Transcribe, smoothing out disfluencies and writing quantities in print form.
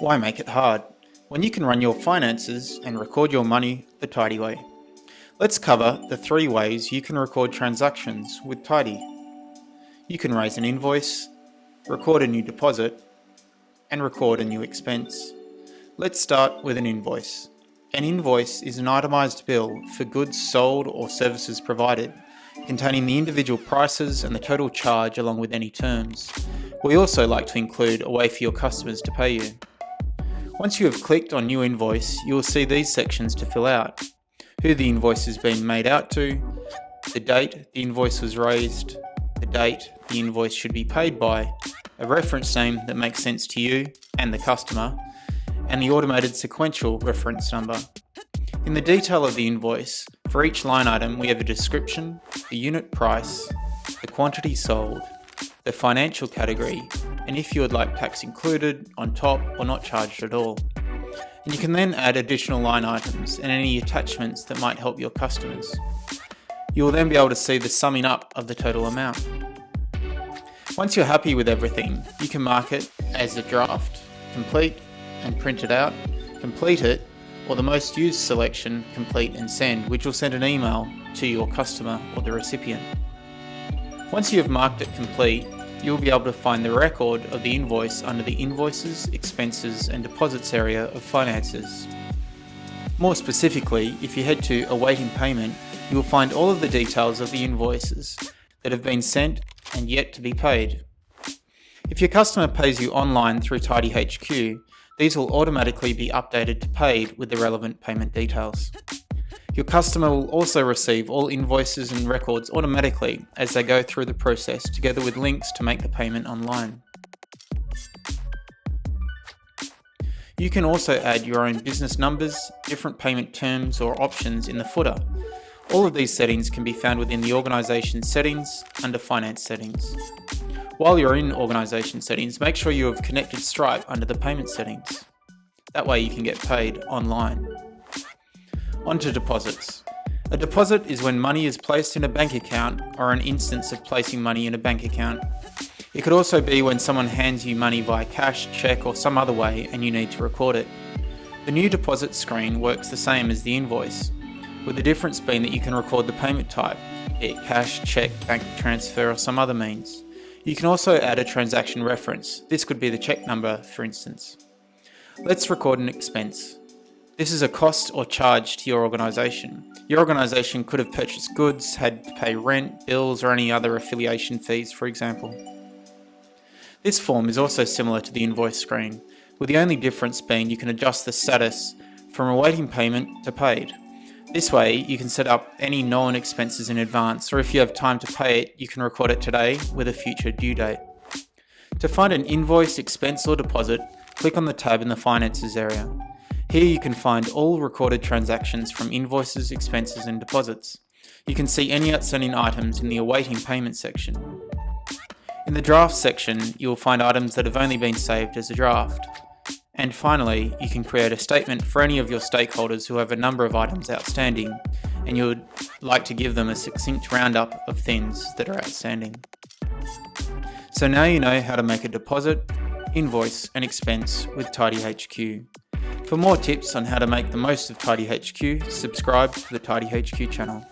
Why make it hard when you can run your finances and record your money the Tidy way? Let's cover the 3 ways you can record transactions with Tidy. You can raise an invoice, record a new deposit, and record a new expense. Let's start with an invoice. An invoice is an itemized bill for goods sold or services provided, containing the individual prices and the total charge along with any terms. We also like to include a way for your customers to pay you. Once you have clicked on New Invoice, you will see these sections to fill out: who the invoice is being made out to, the date the invoice was raised, the date the invoice should be paid by, a reference name that makes sense to you and the customer, and the automated sequential reference number. In the detail of the invoice, for each line item we have a description, the unit price, the quantity sold, the financial category, and if you would like tax included, on top, or not charged at all. And you can then add additional line items and any attachments that might help your customers. You will then be able to see the summing up of the total amount. Once you're happy with everything, you can mark it as a draft, complete and print it out, complete it, or the most used selection, complete and send, which will send an email to your customer or the recipient. Once you have marked it complete, you'll be able to find the record of the invoice under the Invoices, Expenses and Deposits area of Finances. More specifically, if you head to Awaiting Payment, you will find all of the details of the invoices that have been sent and yet to be paid. If your customer pays you online through TidyHQ, these will automatically be updated to paid with the relevant payment details. Your customer will also receive all invoices and records automatically as they go through the process, together with links to make the payment online. You can also add your own business numbers, different payment terms or options in the footer. All of these settings can be found within the Organisation Settings under Finance Settings. While you're in Organisation Settings, make sure you have connected Stripe under the Payment Settings. That way you can get paid online. On to deposits. A deposit is when money is placed in a bank account or an instance of placing money in a bank account. It could also be when someone hands you money via cash, cheque or some other way and you need to record it. The new deposit screen works the same as the invoice, with the difference being that you can record the payment type, be it cash, cheque, bank transfer or some other means. You can also add a transaction reference. This could be the cheque number, for instance. Let's record an expense. This is a cost or charge to your organisation. Your organisation could have purchased goods, had to pay rent, bills or any other affiliation fees, for example. This form is also similar to the invoice screen, with the only difference being you can adjust the status from awaiting payment to paid. This way you can set up any known expenses in advance, or if you have time to pay it, you can record it today with a future due date. To find an invoice, expense or deposit, click on the tab in the Finances area. Here you can find all recorded transactions from invoices, expenses and deposits. You can see any outstanding items in the Awaiting Payment section. In the Draft section, you will find items that have only been saved as a draft. And finally, you can create a statement for any of your stakeholders who have a number of items outstanding and you would like to give them a succinct roundup of things that are outstanding. So now you know how to make a deposit, invoice and expense with TidyHQ. For more tips on how to make the most of TidyHQ, subscribe to the TidyHQ channel.